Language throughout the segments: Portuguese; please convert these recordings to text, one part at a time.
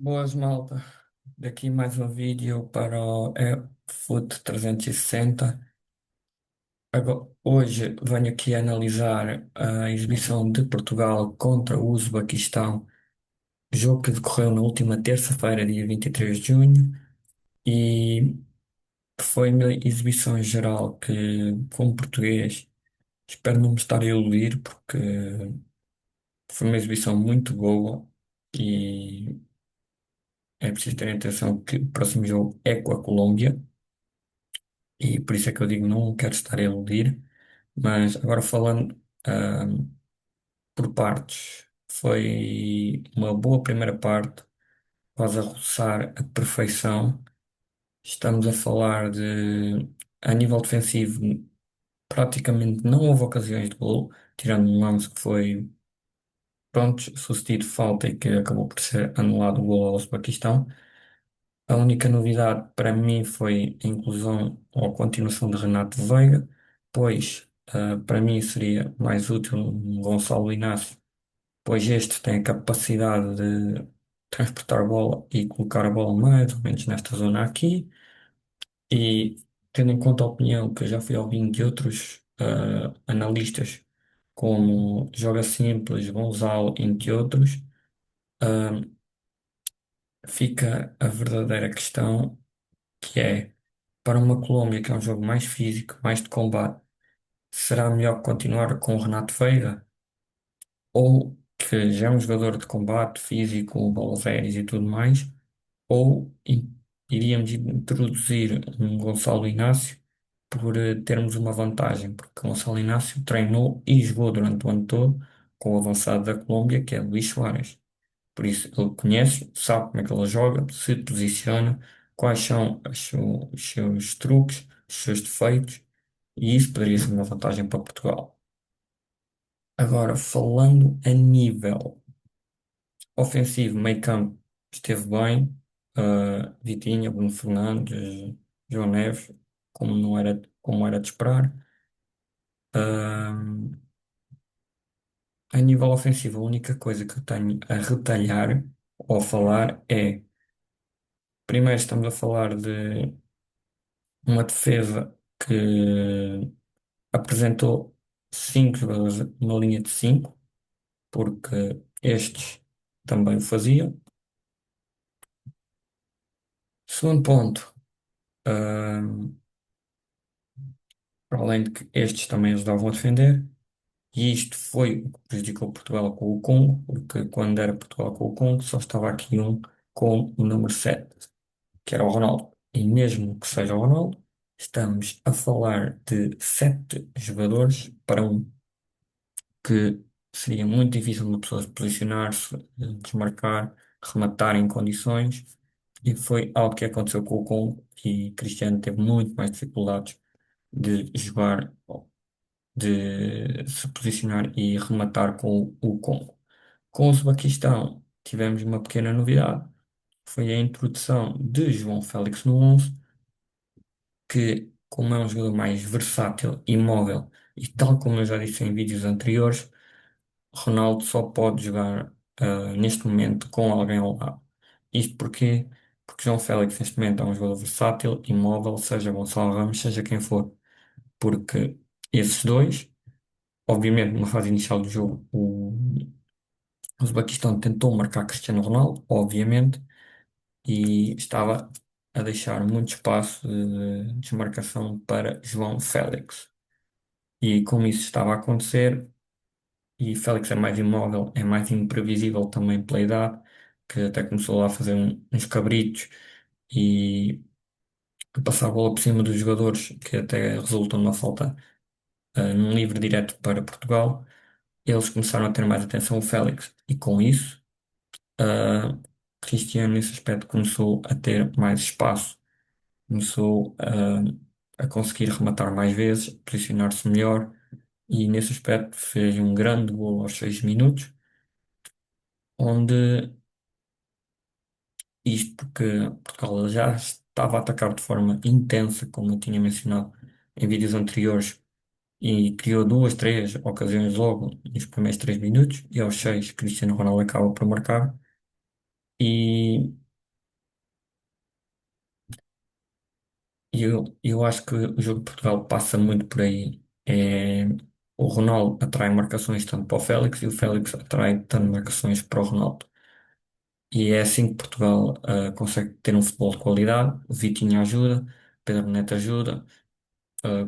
Boas, malta. Daqui mais um vídeo para o Foot 360. Hoje venho aqui analisar a exibição de Portugal contra o Uzbequistão, jogo que decorreu na última terça-feira, dia 23 de junho, e foi uma exibição em geral que, como português, espero não me estar a iludir, porque foi uma exibição muito boa e é preciso ter atenção que o próximo jogo é com a Colômbia. E por isso é que eu digo, não quero estar a iludir, mas agora falando, por partes, foi uma boa primeira parte, quase a roçar a perfeição. Estamos a falar de, a nível defensivo, praticamente não houve ocasiões de golo, tirando um lance que foi, pronto, sucedido falta e que acabou por ser anulado o golo ao Uzbequistão. A única novidade para mim foi a inclusão ou a continuação de Renato Veiga, pois para mim seria mais útil um Gonçalo Inácio, pois este tem a capacidade de transportar a bola e colocar a bola mais ou menos nesta zona aqui. E tendo em conta a opinião que eu já fui ouvindo de outros analistas, como Joga Simples, Gonçalo, entre outros, ah, fica a verdadeira questão que é. Para uma Colômbia, que é um jogo mais físico, mais de combate, será melhor continuar com o Renato Veiga? Ou que já é um jogador de combate físico, bolas aéreas e tudo mais? Ou iríamos introduzir um Gonçalo Inácio por termos uma vantagem? Porque Gonçalo Inácio treinou e jogou durante o ano todo com o avançado da Colômbia, que é Luís Soares. Por isso, ele conhece, sabe como é que ele joga, se posiciona, quais são os seus truques, os seus defeitos, e isso poderia ser uma vantagem para Portugal. Agora, falando a nível ofensivo, meio campo esteve bem, Vitinha, Bruno Fernandes, João Neves, como era de esperar. Ah, a nível ofensivo, a única coisa que eu tenho a retalhar ou a falar é, primeiro estamos a falar de uma defesa que apresentou cinco jogadores numa linha de cinco, porque estes também o faziam. Segundo ponto, ahm, para além de que estes também ajudavam a defender, e isto foi o que prejudicou Portugal com o Congo, porque quando era Portugal com o Congo só estava aqui um com o número 7, que era o Ronaldo. E mesmo que seja o Ronaldo, estamos a falar de sete jogadores para um. Que seria muito difícil uma pessoa se posicionar-se, desmarcar, rematar em condições, e foi algo que aconteceu com o Congo, e Cristiano teve muito mais dificuldades de jogar, de se posicionar e rematar com o Congo. Com o Uzbequistão tivemos uma pequena novidade, foi a introdução de João Félix no 11, que, como é um jogador mais versátil e móvel, e tal como eu já disse em vídeos anteriores, Ronaldo só pode jogar neste momento com alguém ao lado. Isto porquê? Porque João Félix neste momento é um jogador versátil, imóvel, seja Gonçalo Ramos, seja quem for. Porque esses dois, obviamente, numa fase inicial do jogo, o Uzbequistão tentou marcar Cristiano Ronaldo, obviamente, e estava a deixar muito espaço de desmarcação para João Félix. E como isso estava a acontecer, e Félix é mais imóvel, é mais imprevisível também pela idade, que até começou lá a fazer uns cabritos e a passar a bola por cima dos jogadores, que até resultou numa falta num livre direto para Portugal. Eles começaram a ter mais atenção ao Félix e com isso, ah, Cristiano nesse aspecto começou a ter mais espaço, começou a conseguir rematar mais vezes, posicionar-se melhor e nesse aspecto fez um grande gol aos 6 minutos, onde isto porque Portugal já estava a atacar de forma intensa, como eu tinha mencionado em vídeos anteriores, e criou duas, três ocasiões logo nos primeiros 3 minutos, e aos 6 Cristiano Ronaldo acaba por marcar, E eu acho que o jogo de Portugal passa muito por aí. O Ronaldo atrai marcações tanto para o Félix e o Félix atrai tanto marcações para o Ronaldo. E é assim que Portugal consegue ter um futebol de qualidade. O Vitinho ajuda, Pedro Neto ajuda.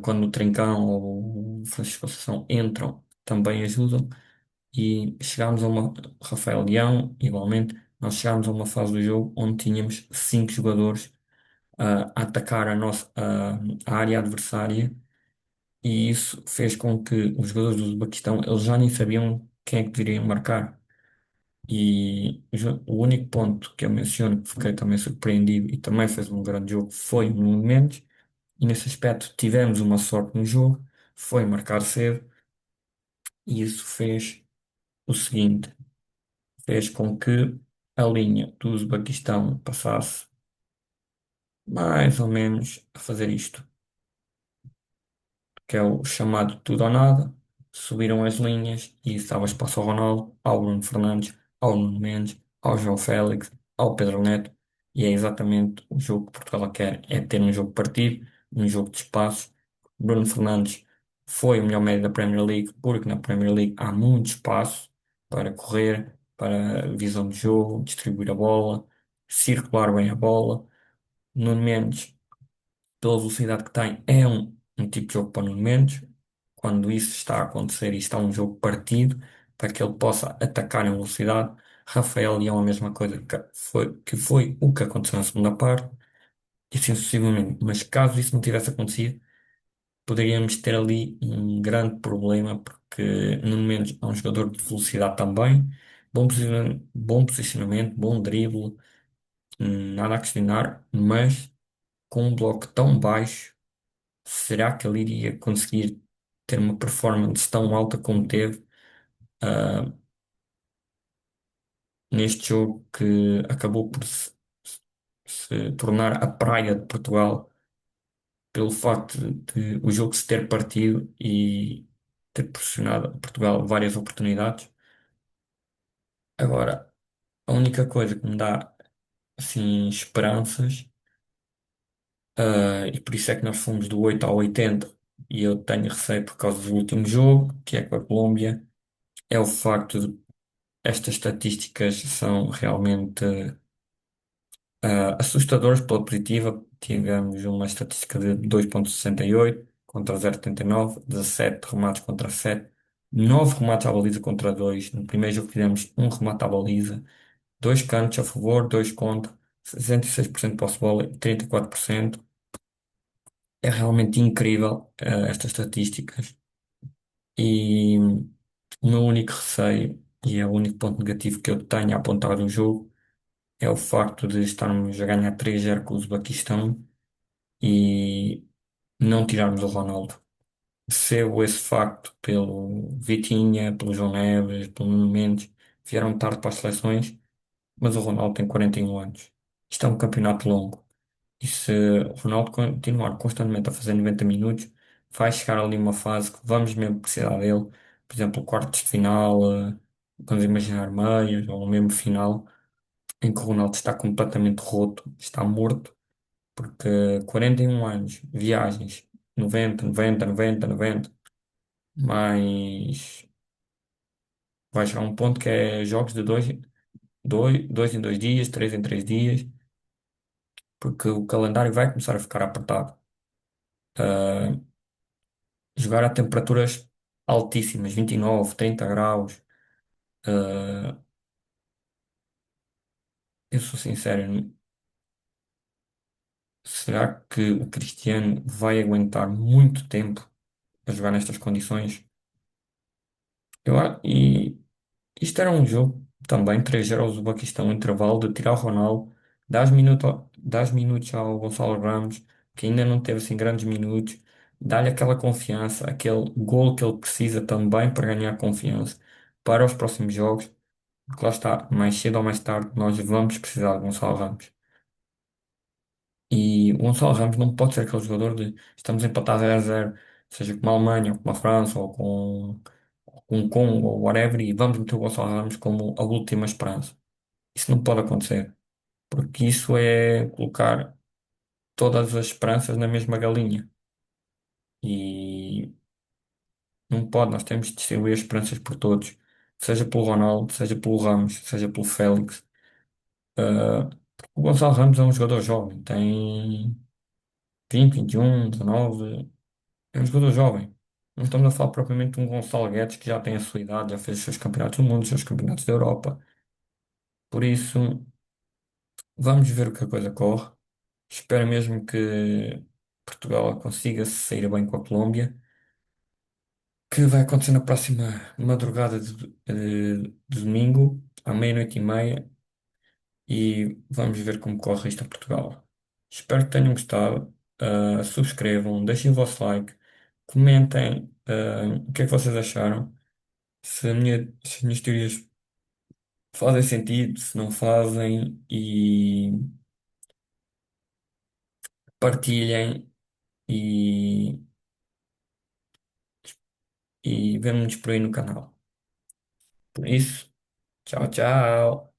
Quando o Trincão ou o Francisco Conceição entram, também ajudam. E chegámos a uma. Rafael Leão, igualmente, nós chegámos a uma fase do jogo onde tínhamos cinco jogadores a atacar a área adversária, e isso fez com que os jogadores do Uzbequistão eles já nem sabiam quem é que deveriam marcar. E o único ponto que eu menciono que fiquei também surpreendido e também fez um grande jogo foi o Nuno Mendes, e nesse aspecto tivemos uma sorte no jogo, foi marcar cedo, e isso fez o seguinte, fez com que a linha do Uzbequistão passasse mais ou menos a fazer isto, que é o chamado tudo ou nada. Subiram as linhas e estava espaço ao Ronaldo, ao Bruno Fernandes, ao Nuno Mendes, ao João Félix, ao Pedro Neto. E é exatamente o jogo que Portugal quer, é ter um jogo partido, um jogo de espaço. Bruno Fernandes foi o melhor médio da Premier League, porque na Premier League há muito espaço para correr, para visão de jogo, distribuir a bola, circular bem a bola. Nuno Mendes, pela velocidade que tem, é um tipo de jogo para o Nuno Mendes. Quando isso está a acontecer e está um jogo partido, para que ele possa atacar em velocidade. Rafael Leão, a mesma coisa que foi o que aconteceu na segunda parte, e assim sucessivamente. Mas caso isso não tivesse acontecido, poderíamos ter ali um grande problema, porque Nuno Mendes é um jogador de velocidade também, bom posicionamento, bom drible, nada a questionar, mas com um bloco tão baixo. Será que ele iria conseguir ter uma performance tão alta como teve ah, neste jogo que acabou por se tornar a praia de Portugal pelo facto de o jogo se ter partido e ter proporcionado a Portugal várias oportunidades? Agora, a única coisa que me dá assim esperanças, e por isso é que nós fomos do 8 ao 80 e eu tenho receio por causa do último jogo, que é com a Colômbia, é o facto de estas estatísticas são realmente assustadoras pela positiva. Tivemos uma estatística de 2,68 contra 0,79, 17 remates contra 7, 9 remates à baliza contra 2. No primeiro jogo tivemos um remate à baliza, dois cantos a favor, dois contra, 66% de posse de bola e 34%. É realmente incrível, estas estatísticas. E o meu único receio, e é o único ponto negativo que eu tenho a apontar do jogo, é o facto de estarmos a ganhar 3-0 com o Uzbequistão e não tirarmos o Ronaldo. Percebo esse facto pelo Vitinha, pelo João Neves, pelo Nuno Mendes, vieram tarde para as seleções, mas o Ronaldo tem 41 anos. Isto é um campeonato longo. E se o Ronaldo continuar constantemente a fazer 90 minutos, vai chegar ali uma fase que vamos mesmo precisar dele. Por exemplo, quartos de final, vamos imaginar meias ou mesmo final, em que o Ronaldo está completamente roto, está morto, porque 41 anos, viagens, 90, 90, 90, 90, mas vai chegar um ponto que é jogos de dois em 2 dias, 3 em 3 dias, porque o calendário vai começar a ficar apertado. Ah, jogar a temperaturas altíssimas, 29, 30 graus. ah, eu sou sincero, será que o Cristiano vai aguentar muito tempo a jogar nestas condições? E isto era um jogo também, 3-0 ao Uzbequistão, intervalo de tirar o Ronaldo, dás minutos ao Gonçalo Ramos, que ainda não teve assim grandes minutos, dá-lhe aquela confiança, aquele golo que ele precisa também para ganhar confiança para os próximos jogos, porque lá está, mais cedo ou mais tarde nós vamos precisar de Gonçalo Ramos. E o Gonçalo Ramos não pode ser aquele jogador de estamos empatados 0-0, seja com a Alemanha, ou com a França, ou com o Congo, ou whatever, e vamos meter o Gonçalo Ramos como a última esperança. Isso não pode acontecer, porque isso é colocar todas as esperanças na mesma galinha. E não pode, nós temos de distribuir as esperanças por todos, seja pelo Ronaldo, seja pelo Ramos, seja pelo Félix. Porque o Gonçalo Ramos é um jogador jovem, tem 20, 21, 19, é um jogador jovem. Não estamos a falar propriamente de um Gonçalo Guedes que já tem a sua idade, já fez os seus campeonatos do mundo, os seus campeonatos da Europa. Por isso, vamos ver o que a coisa corre. Espero mesmo que Portugal consiga sair bem com a Colômbia, que vai acontecer na próxima madrugada de domingo, à meia-noite e meia, e vamos ver como corre isto a Portugal. Espero que tenham gostado. Subscrevam, deixem o vosso like, comentem, o que é que vocês acharam, se as minhas teorias fazem sentido, se não fazem, e partilhem e, e vemo-nos por aí no canal. Por isso, tchau, tchau.